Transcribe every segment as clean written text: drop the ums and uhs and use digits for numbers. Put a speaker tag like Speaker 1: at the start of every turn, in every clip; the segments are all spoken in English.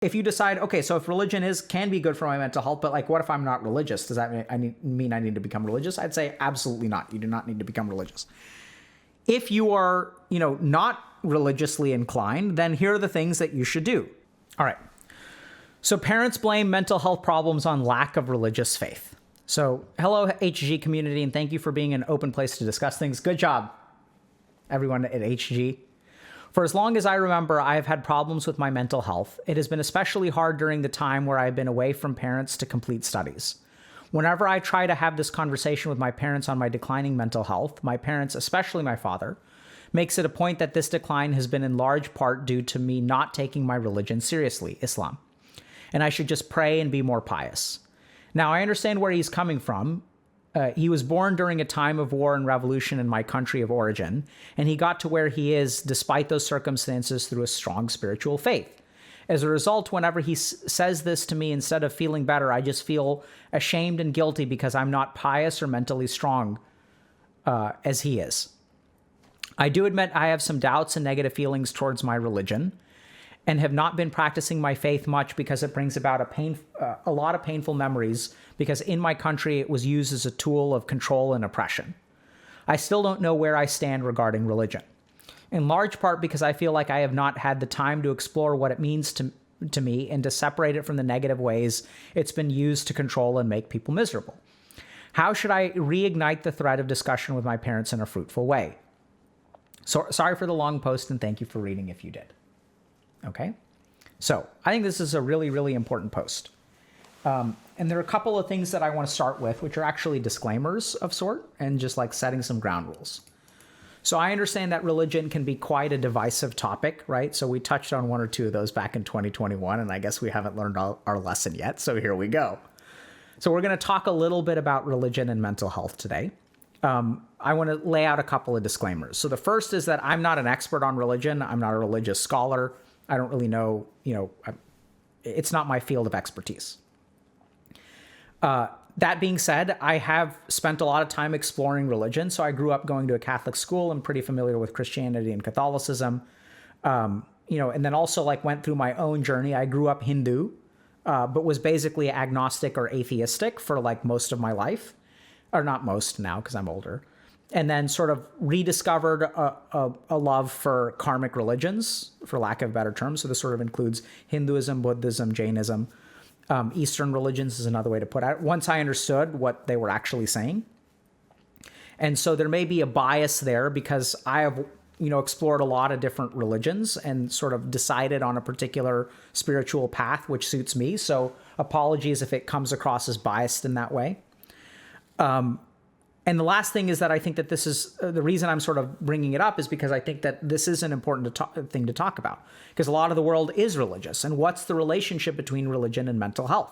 Speaker 1: if you decide, okay, so if religion can be good for my mental health, but like, what if I'm not religious? Does that mean I need to become religious? I'd say absolutely not. You do not need to become religious. If you are, not religiously inclined, then here are the things that you should do. All right. So parents blame mental health problems on lack of religious faith. So hello, HG community, and thank you for being an open place to discuss things. Good job, everyone at HG. For as long as I remember, I have had problems with my mental health. It has been especially hard during the time where I've been away from parents to complete studies. Whenever I try to have this conversation with my parents on my declining mental health, my parents, especially my father, makes it a point that this decline has been in large part due to me not taking my religion seriously, Islam, and I should just pray and be more pious. Now, I understand where he's coming from. He was born during a time of war and revolution in my country of origin, and he got to where he is despite those circumstances through a strong spiritual faith. As a result, whenever he says this to me, instead of feeling better, I just feel ashamed and guilty because I'm not pious or mentally strong as he is. I do admit I have some doubts and negative feelings towards my religion and have not been practicing my faith much because it brings about a lot of painful memories, because in my country it was used as a tool of control and oppression. I still don't know where I stand regarding religion, in large part because I feel like I have not had the time to explore what it means to me and to separate it from the negative ways it's been used to control and make people miserable. How should I reignite the thread of discussion with my parents in a fruitful way? So, sorry for the long post, and thank you for reading if you did. Okay, so I think this is a really, really important post. And there are a couple of things that I want to start with, which are actually disclaimers of sort and just like setting some ground rules. So I understand that religion can be quite a divisive topic, right? So we touched on one or two of those back in 2021, and I guess we haven't learned our lesson yet. So here we go. So we're going to talk a little bit about religion and mental health today. I want to lay out a couple of disclaimers. So the first is that I'm not an expert on religion. I'm not a religious scholar. I don't really know, it's not my field of expertise. That being said, I have spent a lot of time exploring religion. So I grew up going to a Catholic school. I'm pretty familiar with Christianity and Catholicism, and then also like went through my own journey. I grew up Hindu, but was basically agnostic or atheistic for like most of my life, or not most now because I'm older. And then sort of rediscovered a love for karmic religions, for lack of better terms. So this sort of includes Hinduism, Buddhism, Jainism. Eastern religions is another way to put it, once I understood what they were actually saying. And so there may be a bias there because I have, explored a lot of different religions and sort of decided on a particular spiritual path which suits me. So apologies if it comes across as biased in that way. And the last thing is that I think that this is the reason I'm sort of bringing it up is because I think that this is an important thing to talk about, because a lot of the world is religious. And what's the relationship between religion and mental health?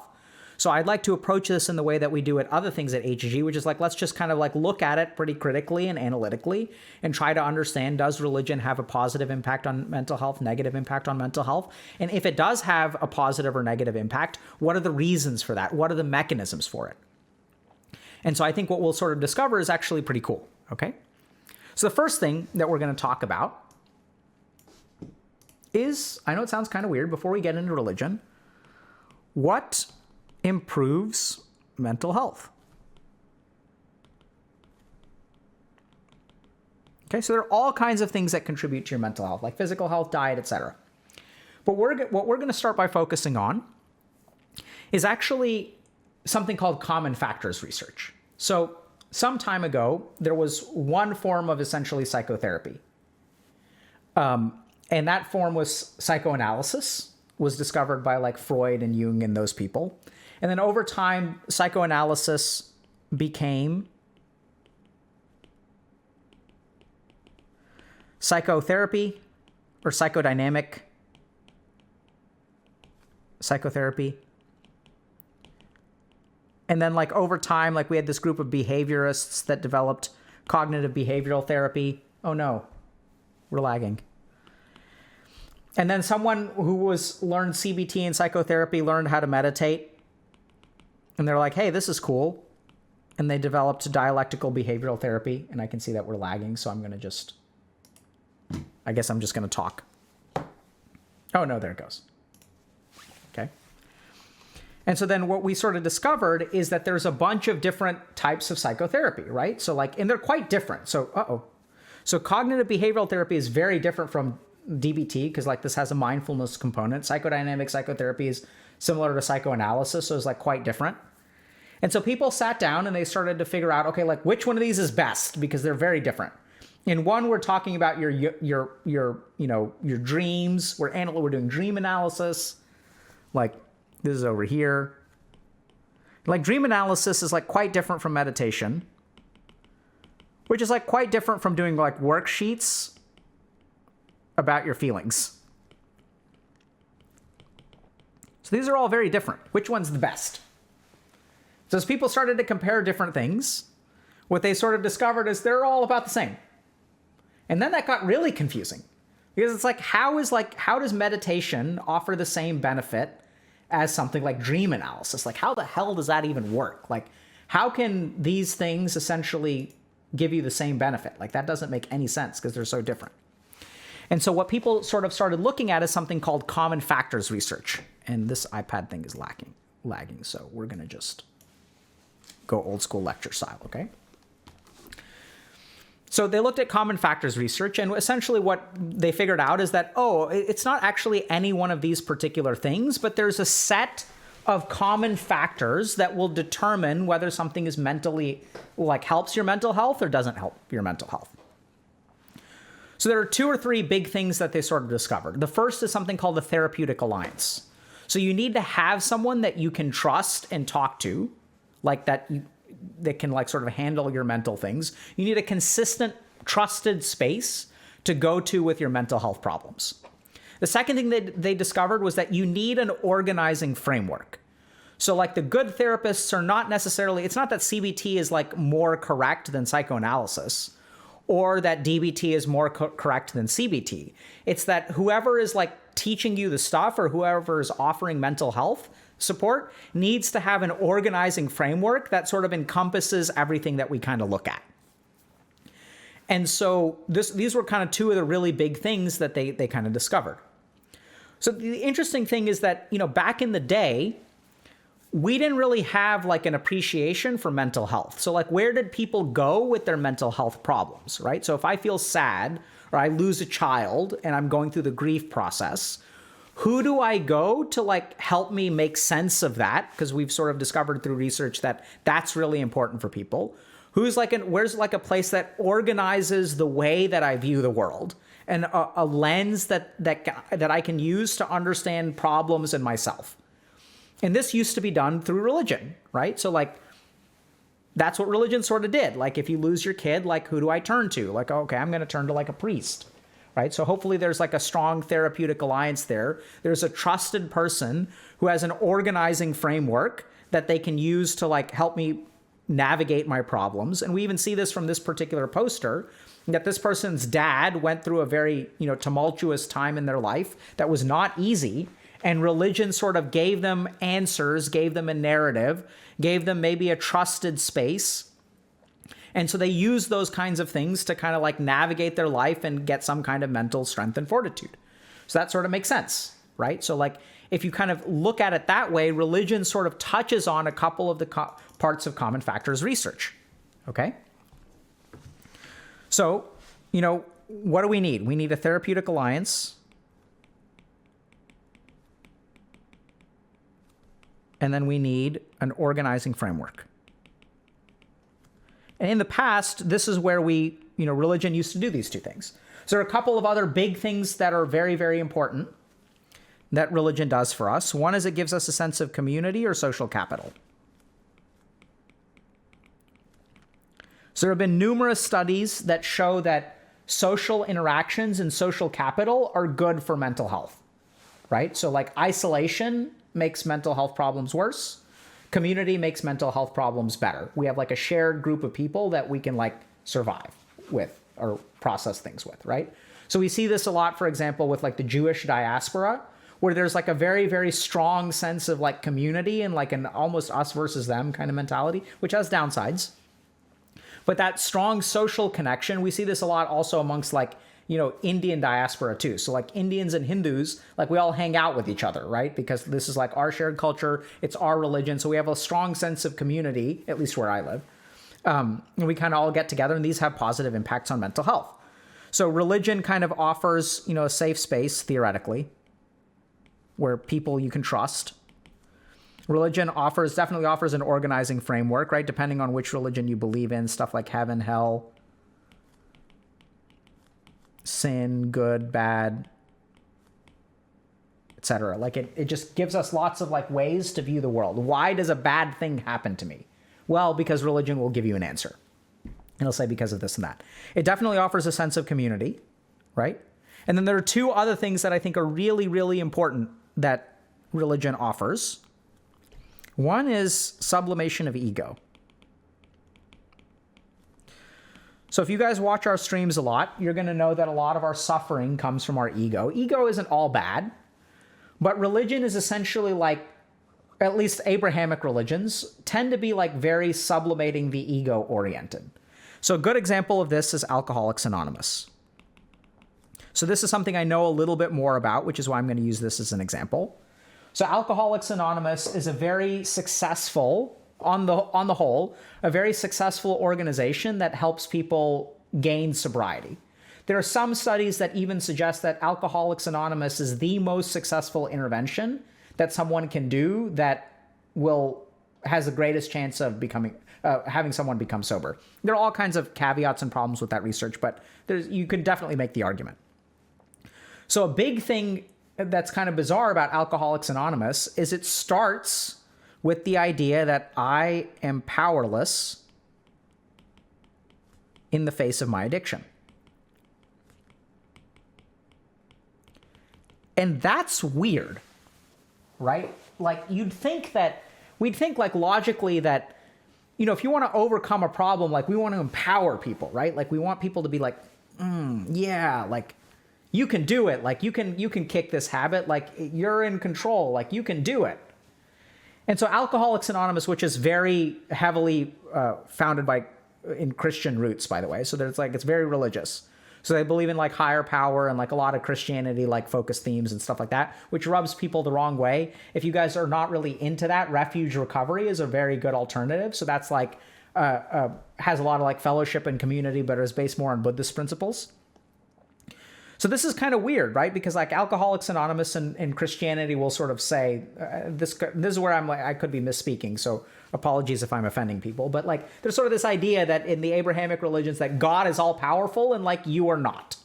Speaker 1: So I'd like to approach this in the way that we do at other things at HG, which is like, let's just kind of like look at it pretty critically and analytically and try to understand, does religion have a positive impact on mental health, negative impact on mental health? And if it does have a positive or negative impact, what are the reasons for that? What are the mechanisms for it? And so I think what we'll sort of discover is actually pretty cool, okay? So the first thing that we're going to talk about is, I know it sounds kind of weird before we get into religion, what improves mental health? Okay, so there are all kinds of things that contribute to your mental health, like physical health, diet, etc. But what we're going to start by focusing on is actually something called common factors research. So some time ago, there was one form of essentially psychotherapy. And that form was psychoanalysis, was discovered by like Freud and Jung and those people. And then over time, psychoanalysis became psychotherapy or psychodynamic psychotherapy. And then like over time, like we had this group of behaviorists that developed cognitive behavioral therapy. Oh no, we're lagging. And then someone who learned CBT and psychotherapy learned how to meditate. And they're like, hey, this is cool. And they developed dialectical behavioral therapy. And I can see that we're lagging. So I'm going to I guess I'm just going to talk. Oh no, there it goes. okay? And so then what we sort of discovered is that there's a bunch of different types of psychotherapy, right? So like, and they're quite different. So, So cognitive behavioral therapy is very different from DBT because like this has a mindfulness component. Psychodynamic psychotherapy is similar to psychoanalysis, so it's like quite different. And so people sat down and they started to figure out, okay, like which one of these is best because they're very different. In one, we're talking about your dreams. We're doing dream analysis. Like this is over here. Like dream analysis is like quite different from meditation, which is like quite different from doing like worksheets about your feelings. So these are all very different. Which one's the best? So as people started to compare different things, what they sort of discovered is they're all about the same. And then that got really confusing because it's like, how does meditation offer the same benefit as something like dream analysis? Like, how the hell does that even work? Like, how can these things essentially give you the same benefit? Like, that doesn't make any sense because they're so different. And so what people sort of started looking at is something called common factors research. And this iPad thing is lagging. So we're going to just go old school lecture style, okay? So they looked at common factors research, and essentially what they figured out is that, it's not actually any one of these particular things, but there's a set of common factors that will determine whether something is mentally, like helps your mental health or doesn't help your mental health. So there are 2 or 3 big things that they sort of discovered. The first is something called the therapeutic alliance. So you need to have someone that you can trust and talk to, like that can like sort of handle your mental things. You need a consistent, trusted space to go to with your mental health problems. The second thing that they discovered was that you need an organizing framework. So like the good therapists are not necessarily, it's not that CBT is like more correct than psychoanalysis or that DBT is more correct than CBT. It's that whoever is like teaching you the stuff or whoever is offering mental health support needs to have an organizing framework that sort of encompasses everything that we kind of look at. And so these were kind of 2 of the really big things that they kind of discovered. So the interesting thing is that, back in the day, we didn't really have like an appreciation for mental health. So like, where did people go with their mental health problems, right? So if I feel sad or I lose a child and I'm going through the grief process, who do I go to like help me make sense of that? Because we've sort of discovered through research that that's really important for people. Where's like a place that organizes the way that I view the world and a lens that I can use to understand problems in myself. And this used to be done through religion, right? So like, that's what religion sort of did. Like if you lose your kid, like who do I turn to? Like, okay, I'm going to turn to like a priest. Right? So hopefully there's like a strong therapeutic alliance there. There's a trusted person who has an organizing framework that they can use to like help me navigate my problems. And we even see this from this particular poster, that this person's dad went through a very, tumultuous time in their life that was not easy. And religion sort of gave them answers, gave them a narrative, gave them maybe a trusted space. And so they use those kinds of things to kind of like navigate their life and get some kind of mental strength and fortitude. So that sort of makes sense, right? So like if you kind of look at it that way, religion sort of touches on a couple of the parts of common factors research, okay? So, what do we need? We need a therapeutic alliance. And then we need an organizing framework. And in the past, this is where religion used to do these 2 things. So there are a couple of other big things that are very, very important that religion does for us. One is it gives us a sense of community or social capital. So there have been numerous studies that show that social interactions and social capital are good for mental health, right? So like isolation makes mental health problems worse. Community makes mental health problems better. We have like a shared group of people that we can like survive with or process things with, right? So we see this a lot, for example, with like the Jewish diaspora, where there's like a very, very strong sense of like community and like an almost us versus them kind of mentality, which has downsides. But that strong social connection, we see this a lot also amongst like Indian diaspora too. So like Indians and Hindus, like we all hang out with each other, right? Because this is like our shared culture. It's our religion. So we have a strong sense of community, at least where I live. And we kind of all get together, and these have positive impacts on mental health. So religion kind of offers, a safe space, theoretically, where people you can trust. Religion definitely offers an organizing framework, right? Depending on which religion you believe in, stuff like heaven, hell, sin, good, bad, etc. Like it just gives us lots of like ways to view the world. Why does a bad thing happen to me? Well, because religion will give you an answer. It'll say because of this and that. It definitely offers a sense of community, right? And then there are two other things that I think are really, really important that religion offers. One is sublimation of ego. So if you guys watch our streams a lot, you're going to know that a lot of our suffering comes from our ego. Ego isn't all bad, but religion is essentially like, at least Abrahamic religions tend to be like very sublimating the ego oriented. So a good example of this is Alcoholics Anonymous. So this is something I know a little bit more about, which is why I'm going to use this as an example. So Alcoholics Anonymous is a very successful, on the whole, a very successful organization that helps people gain sobriety. There are some studies that even suggest that Alcoholics Anonymous is the most successful intervention that someone can do that has the greatest chance of having someone become sober. There are all kinds of caveats and problems with that research, but you could definitely make the argument. So a big thing that's kind of bizarre about Alcoholics Anonymous is it starts with the idea that I am powerless in the face of my addiction. And that's weird, right? Like we'd think like logically that, if you want to overcome a problem, like we want to empower people, right? Like we want people to be like, yeah, like you can do it. Like you can kick this habit. Like you're in control. Like you can do it. And so Alcoholics Anonymous, which is very heavily founded in Christian roots, by the way. So it's very religious. So they believe in like higher power and like a lot of Christianity, like focused themes and stuff like that, which rubs people the wrong way. If you guys are not really into that, Refuge Recovery is a very good alternative. So that's like, has a lot of like fellowship and community, but is based more on Buddhist principles. So this is kind of weird, right? Because like Alcoholics Anonymous and Christianity will sort of say, this is where I'm like, I could be misspeaking. So apologies if I'm offending people, but like there's sort of this idea that in the Abrahamic religions that God is all powerful and like you are not,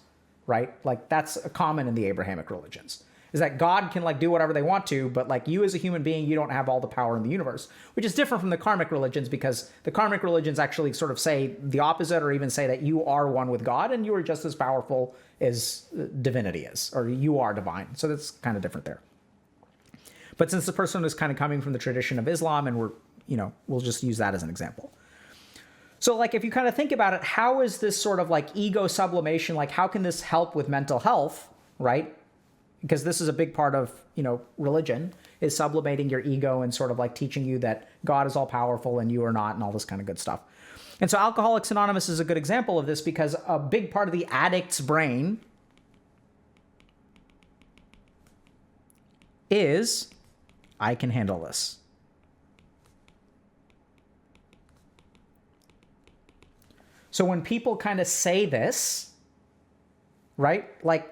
Speaker 1: right? Like that's common in the Abrahamic religions, is that God can like do whatever they want to, but like you as a human being, you don't have all the power in the universe, which is different from the karmic religions, because the karmic religions actually sort of say the opposite, or even say that you are one with God and you are just as powerful as divinity is, or you are divine. So that's kind of different there. But since the person is kind of coming from the tradition of Islam, and we'll just use that as an example. So like, if you kind of think about it, how is this sort of like ego sublimation, like how can this help with mental health, right? Because this is a big part of, religion, is sublimating your ego and sort of like teaching you that God is all powerful and you are not, and all this kind of good stuff. And so Alcoholics Anonymous is a good example of this, because a big part of the addict's brain is, I can handle this. So when people kind of say this, right? Like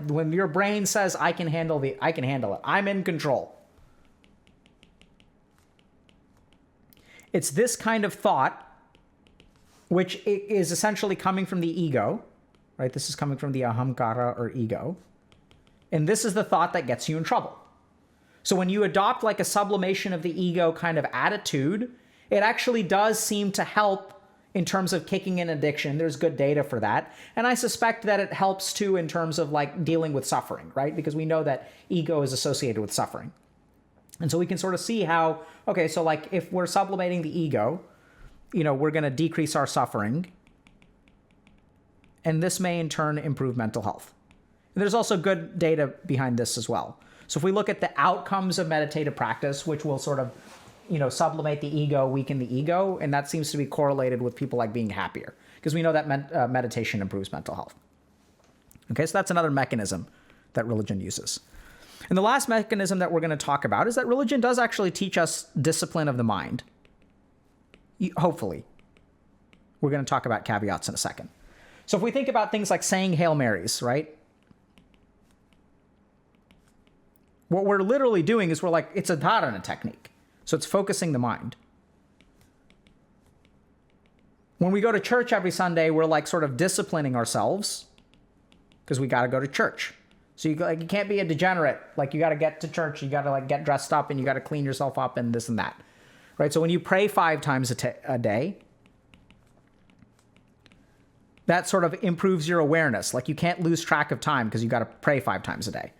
Speaker 1: when your brain says, I can handle it. I'm in control. It's this kind of thought, which is essentially coming from the ego, right? This is coming from the ahamkara, or ego. And this is the thought that gets you in trouble. So when you adopt like a sublimation of the ego kind of attitude, it actually does seem to help in terms of kicking in addiction. There's good data for that. And I suspect that it helps too in terms of like dealing with suffering, right? Because we know that ego is associated with suffering. And so we can sort of see how, okay, so like if we're sublimating the ego, we're going to decrease our suffering. And this may in turn improve mental health. And there's also good data behind this as well. So if we look at the outcomes of meditative practice, which will sort of sublimate the ego, weaken the ego, and that seems to be correlated with people like being happier, because we know that meditation improves mental health. Okay, so that's another mechanism that religion uses. And the last mechanism that we're going to talk about is that religion does actually teach us discipline of the mind. Hopefully. We're going to talk about caveats in a second. So if we think about things like saying Hail Marys, right? What we're literally doing is it's a dharana technique. So it's focusing the mind. When we go to church every Sunday, we're like sort of disciplining ourselves because we got to go to church. So you can't be a degenerate. Like you got to get to church, you got to like get dressed up and you got to clean yourself up and this and that. Right? So when you pray 5 times a day, that sort of improves your awareness. Like you can't lose track of time because you got to pray 5 times a day.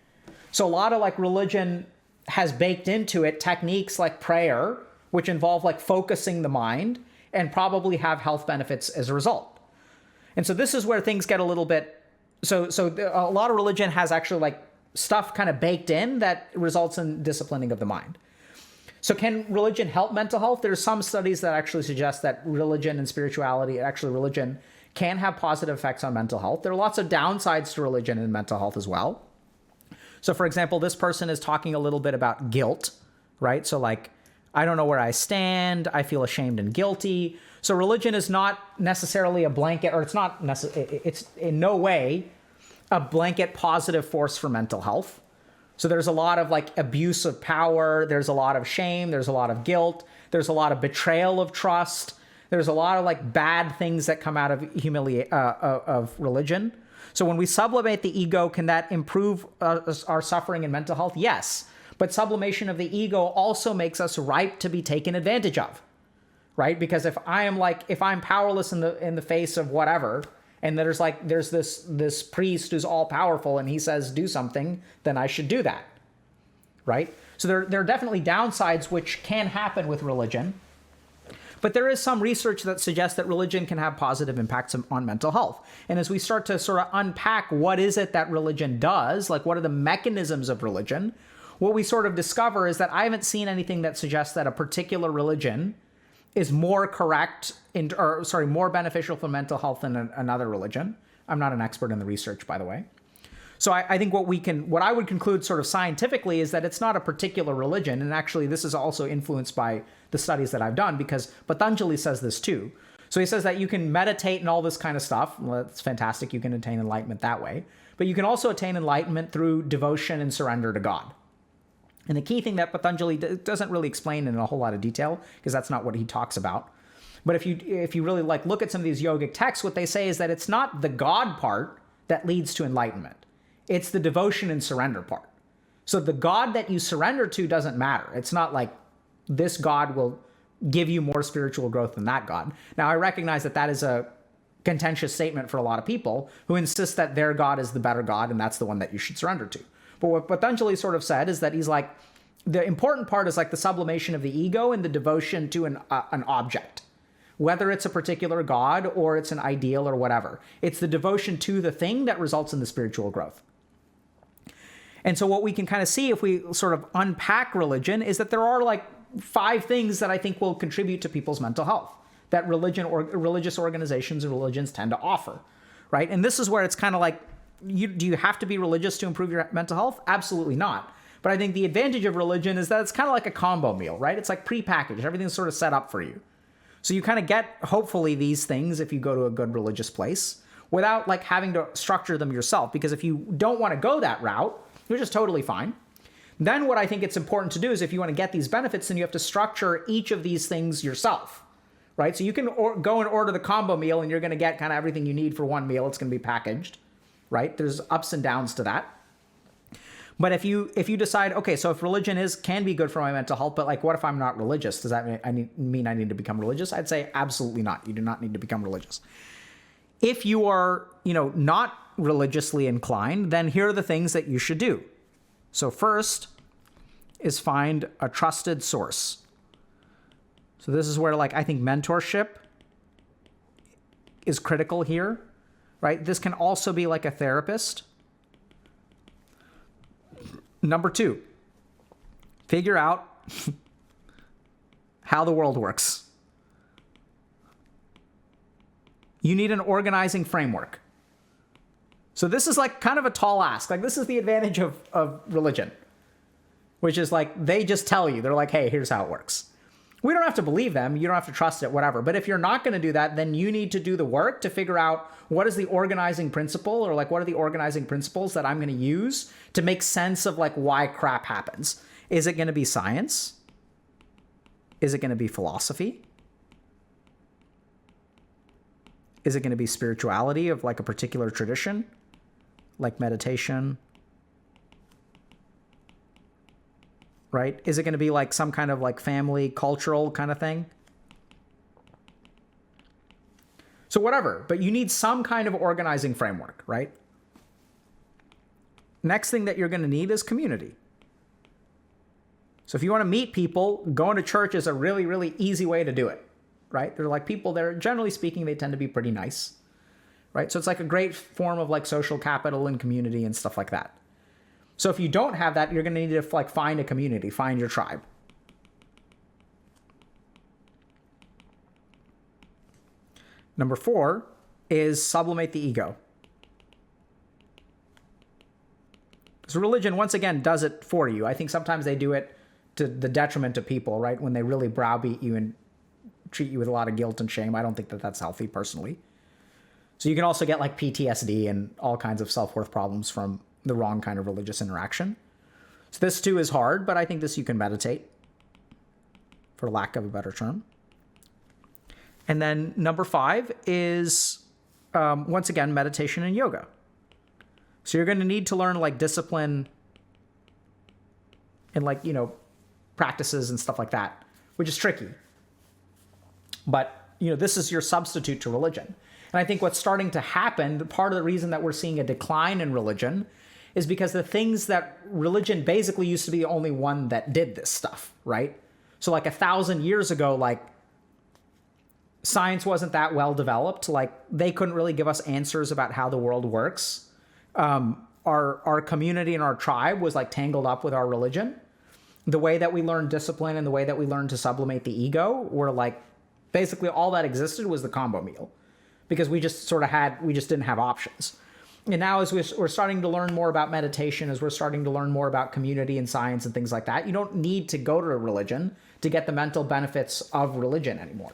Speaker 1: So a lot of like religion has baked into it techniques like prayer, which involve like focusing the mind and probably have health benefits as a result. And so this is where things get a little bit, so a lot of religion has actually like stuff kind of baked in that results in disciplining of the mind. So can religion help mental health? There's some studies that actually suggest that religion and spirituality, actually religion, can have positive effects on mental health. There are lots of downsides to religion and mental health as well. So for example, this person is talking a little bit about guilt, right? So like, I don't know where I stand. I feel ashamed and guilty. So religion is not necessarily a blanket, or it's in no way a blanket positive force for mental health. So there's a lot of like abuse of power. There's a lot of shame. There's a lot of guilt. There's a lot of betrayal of trust. There's a lot of like bad things that come out of of religion. So when we sublimate the ego, can that improve our suffering and mental health? Yes. But sublimation of the ego also makes us ripe to be taken advantage of, right? Because if I'm powerless in the face of whatever, and there's this priest who's all powerful and he says do something, then I should do that, right? So there are definitely downsides which can happen with religion. But there is some research that suggests that religion can have positive impacts on mental health. And as we start to sort of unpack what is it that religion does, like what are the mechanisms of religion, what we sort of discover is that I haven't seen anything that suggests that a particular religion is more more beneficial for mental health than another religion. I'm not an expert in the research, by the way. So I think what I would conclude sort of scientifically is that it's not a particular religion. And actually, this is also influenced by the studies that I've done, because Patanjali says this too. So he says that you can meditate and all this kind of stuff. Well, that's fantastic. You can attain enlightenment that way. But you can also attain enlightenment through devotion and surrender to God. And the key thing that Patanjali doesn't really explain in a whole lot of detail, because that's not what he talks about. But if you really like look at some of these yogic texts, what they say is that it's not the God part that leads to enlightenment. It's the devotion and surrender part. So the God that you surrender to doesn't matter. It's not like this God will give you more spiritual growth than that God. Now, I recognize that is a contentious statement for a lot of people who insist that their God is the better God and that's the one that you should surrender to. But what Patanjali sort of said is that he's like, the important part is like the sublimation of the ego and the devotion to an object, whether it's a particular God or it's an ideal or whatever. It's the devotion to the thing that results in the spiritual growth. And so what we can kind of see if we sort of unpack religion is that there are like 5 things that I think will contribute to people's mental health that religion or religious organizations and religions tend to offer, right? And this is where it's kind of like, do you have to be religious to improve your mental health? Absolutely not. But I think the advantage of religion is that it's kind of like a combo meal, right? It's like prepackaged. Everything's sort of set up for you. So you kind of get, hopefully, these things if you go to a good religious place without like having to structure them yourself. Because if you don't want to go that route, which is totally fine, then what I think it's important to do is if you want to get these benefits, then you have to structure each of these things yourself, right? So you can go and order the combo meal and you're going to get kind of everything you need for one meal. It's going to be packaged, right? There's ups and downs to that. But if you decide, okay, so if religion can be good for my mental health, but like, what if I'm not religious? Does that mean I need to become religious? I'd say absolutely not. You do not need to become religious. If you are, not religiously inclined, then here are the things that you should do. So first is find a trusted source. So this is where like I think mentorship is critical here, right? This can also be like a therapist. Number 2, figure out how the world works. You need an organizing framework. So this is like kind of a tall ask. Like this is the advantage of religion, which is like they just tell you. They're like, hey, here's how it works. We don't have to believe them. You don't have to trust it, whatever. But if you're not going to do that, then you need to do the work to figure out what is the organizing principle, or like what are the organizing principles that I'm going to use to make sense of like why crap happens. Is it going to be science? Is it going to be philosophy? Is it going to be spirituality of like a particular tradition, like meditation? Right? Is it going to be like some kind of like family, cultural kind of thing? So whatever, but you need some kind of organizing framework, right? Next thing that you're going to need is community. So if you want to meet people, going to church is a really, really easy way to do it, right? They're like people that are, generally speaking, they tend to be pretty nice, right? So it's like a great form of like social capital and community and stuff like that. So if you don't have that, you're going to need to like find a community, find your tribe. Number 4 is sublimate the ego. So religion, once again, does it for you. I think sometimes they do it to the detriment of people, right? When they really browbeat you and treat you with a lot of guilt and shame. I don't think that that's healthy personally. So you can also get like PTSD and all kinds of self-worth problems from the wrong kind of religious interaction. So this too is hard, but I think this you can meditate, for lack of a better term. And then number 5 is, once again, meditation and yoga. So you're going to need to learn like discipline and like, practices and stuff like that, which is tricky. But, this is your substitute to religion. And I think what's starting to happen, part of the reason that we're seeing a decline in religion is because the things that religion basically used to be the only one that did this stuff, right? So like 1,000 years ago, like science wasn't that well developed. Like they couldn't really give us answers about how the world works. Our community and our tribe was like tangled up with our religion. The way that we learned discipline and the way that we learned to sublimate the ego were like, basically all that existed was the combo meal, because we just didn't have options. And now as we're starting to learn more about meditation, as we're starting to learn more about community and science and things like that, you don't need to go to a religion to get the mental benefits of religion anymore.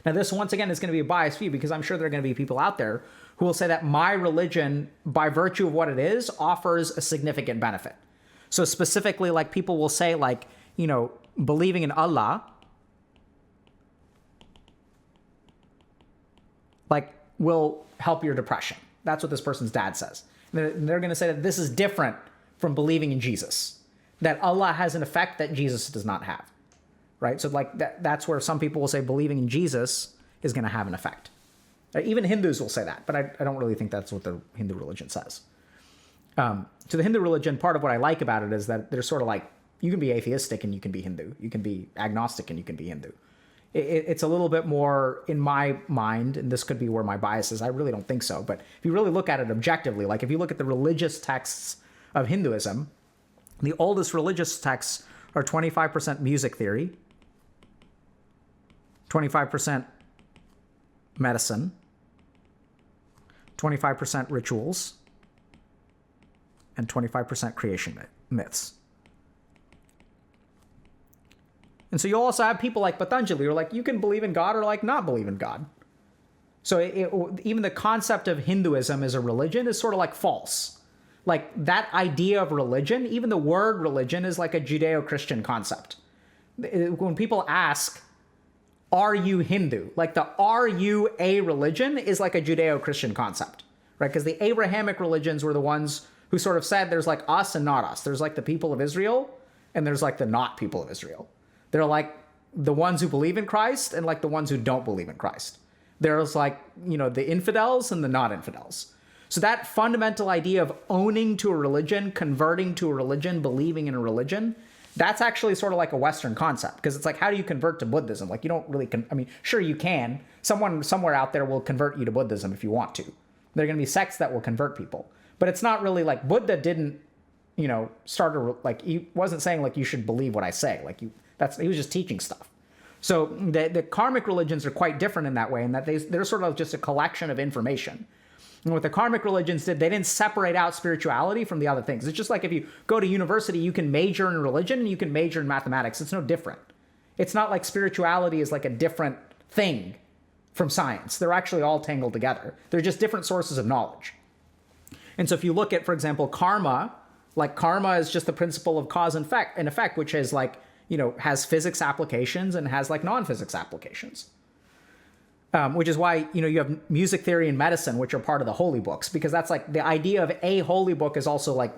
Speaker 1: Now, this, once again, is going to be a biased view, because I'm sure there are going to be people out there who will say that my religion, by virtue of what it is, offers a significant benefit. So specifically, like people will say, like, believing in Allah, like, will help your depression. That's what this person's dad says. And they're going to say that this is different from believing in Jesus, that Allah has an effect that Jesus does not have, right? So like that's where some people will say believing in Jesus is going to have an effect. Even Hindus will say that, but I don't really think that's what the Hindu religion says. To the Hindu religion, part of what I like about it is that they're sort of like, you can be atheistic and you can be Hindu. You can be agnostic and you can be Hindu. It's a little bit more, in my mind, and this could be where my bias is, I really don't think so, but if you really look at it objectively, like if you look at the religious texts of Hinduism, the oldest religious texts are 25% music theory, 25% medicine, 25% rituals, and 25% creation myths. And so you'll also have people like Patanjali who are like, you can believe in God or like not believe in God. So even the concept of Hinduism as a religion is sort of like false. Like that idea of religion, even the word religion is like a Judeo-Christian concept. When people ask, are you Hindu? Like the are you a religion is like a Judeo-Christian concept, right? Because the Abrahamic religions were the ones who sort of said there's like us and not us. There's like the people of Israel and there's like the not people of Israel. They're like the ones who believe in Christ and like the ones who don't believe in Christ. There's like, the infidels and the not infidels. So that fundamental idea of owning to a religion, converting to a religion, believing in a religion, that's actually sort of like a Western concept, because it's like, how do you convert to Buddhism? Like you don't really, sure you can. Someone somewhere out there will convert you to Buddhism if you want to. There are going to be sects that will convert people, but it's not really like Buddha didn't, start he wasn't saying like you should believe what I say. Like he was just teaching stuff. So the karmic religions are quite different in that way, in that they're sort of just a collection of information. And what the karmic religions did, they didn't separate out spirituality from the other things. It's just like if you go to university, you can major in religion and you can major in mathematics. It's no different. It's not like spirituality is like a different thing from science. They're actually all tangled together. They're just different sources of knowledge. And so if you look at, for example, karma, like karma is just the principle of cause and effect, which is like, has physics applications and has like non-physics applications. Which is why, you have music theory and medicine, which are part of the holy books, because that's like the idea of a holy book is also like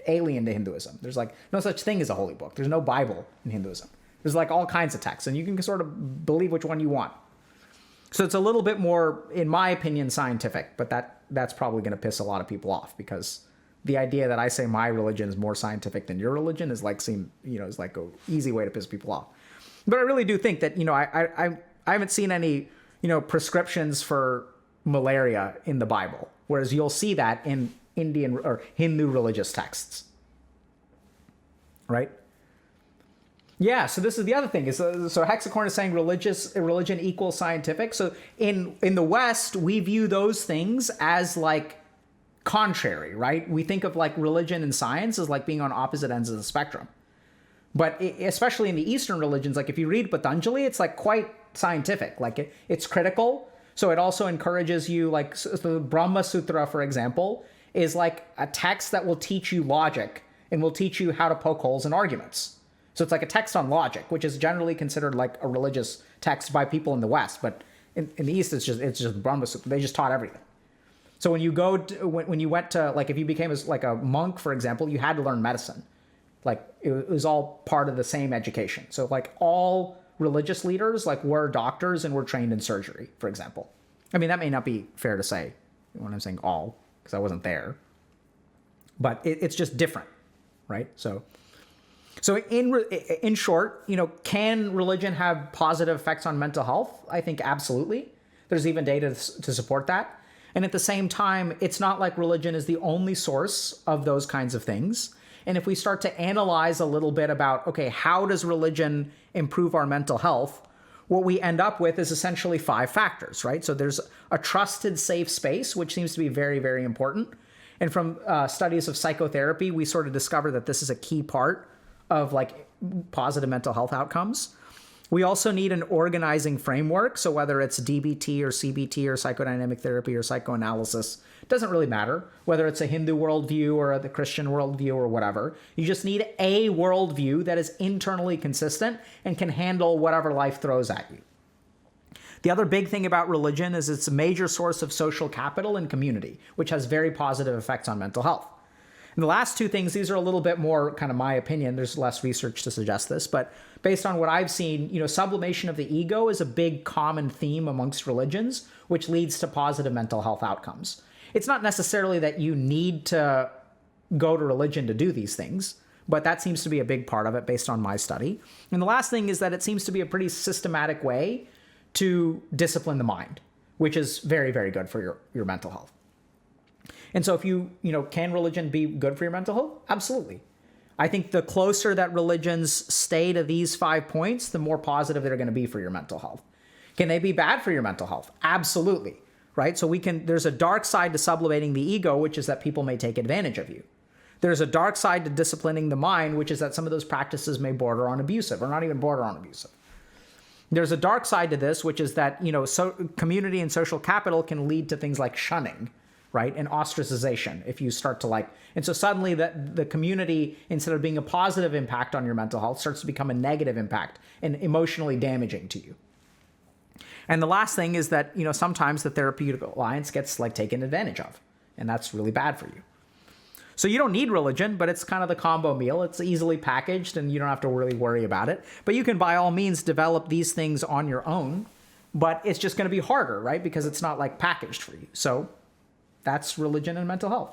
Speaker 1: alien to Hinduism. There's like no such thing as a holy book. There's no Bible in Hinduism. There's like all kinds of texts, and you can sort of believe which one you want. So it's a little bit more, in my opinion, scientific, but that's probably going to piss a lot of people off, because the idea that I say my religion is more scientific than your religion is like is like a easy way to piss people off. But I really do think that, I haven't seen any prescriptions for malaria in the Bible, whereas you'll see that in Indian or Hindu religious texts, right? Yeah, so this is the other thing. So Hexacorn is saying religion equals scientific. So in the West, we view those things as like contrary, right? We think of like religion and science as like being on opposite ends of the spectrum. But especially in the Eastern religions, like if you read Patanjali, it's like quite scientific. Like it's critical. So it also encourages you, like the Brahma Sutra, for example, is like a text that will teach you logic and will teach you how to poke holes in arguments. So it's like a text on logic, which is generally considered like a religious text by people in the West. But in the East, it's just Brahma Sutra. They just taught everything. So when you when you went to, like, if you became like a monk, for example, you had to learn medicine. Like it was all part of the same education. So like all religious leaders like were doctors and were trained in surgery, for example. I mean, that may not be fair to say when I'm saying all, because I wasn't there. But it's just different, right? So in short, can religion have positive effects on mental health? I think absolutely. There's even data to support that. And at the same time, it's not like religion is the only source of those kinds of things. And if we start to analyze a little bit about, okay, how does religion improve our mental health? What we end up with is essentially 5 factors, right? So there's a trusted, safe space, which seems to be very, very important. And from studies of psychotherapy, we sort of discover that this is a key part of like positive mental health outcomes. We also need an organizing framework. So whether it's DBT or CBT or psychodynamic therapy or psychoanalysis, it doesn't really matter. Whether it's a Hindu worldview or the Christian worldview or whatever, you just need a worldview that is internally consistent and can handle whatever life throws at you. The other big thing about religion is it's a major source of social capital and community, which has very positive effects on mental health. And the last 2 things, these are a little bit more kind of my opinion. There's less research to suggest this, but based on what I've seen, sublimation of the ego is a big common theme amongst religions, which leads to positive mental health outcomes. It's not necessarily that you need to go to religion to do these things, but that seems to be a big part of it based on my study. And the last thing is that it seems to be a pretty systematic way to discipline the mind, which is very, very good for your mental health. And so if can religion be good for your mental health? Absolutely. I think the closer that religions stay to these 5 points, the more positive they're going to be for your mental health. Can they be bad for your mental health? Absolutely. Right? So there's a dark side to sublimating the ego, which is that people may take advantage of you. There's a dark side to disciplining the mind, which is that some of those practices may border on abusive or not even border on abusive. There's a dark side to this, which is that, community and social capital can lead to things like shunning, right? And ostracization if you start to and so suddenly the community, instead of being a positive impact on your mental health, starts to become a negative impact and emotionally damaging to you. And the last thing is that, sometimes the therapeutic alliance gets taken advantage of, and that's really bad for you. So you don't need religion, but it's kind of the combo meal. It's easily packaged and you don't have to really worry about it. But you can by all means develop these things on your own, but it's just going to be harder, right? Because it's not packaged for you. So that's religion and mental health.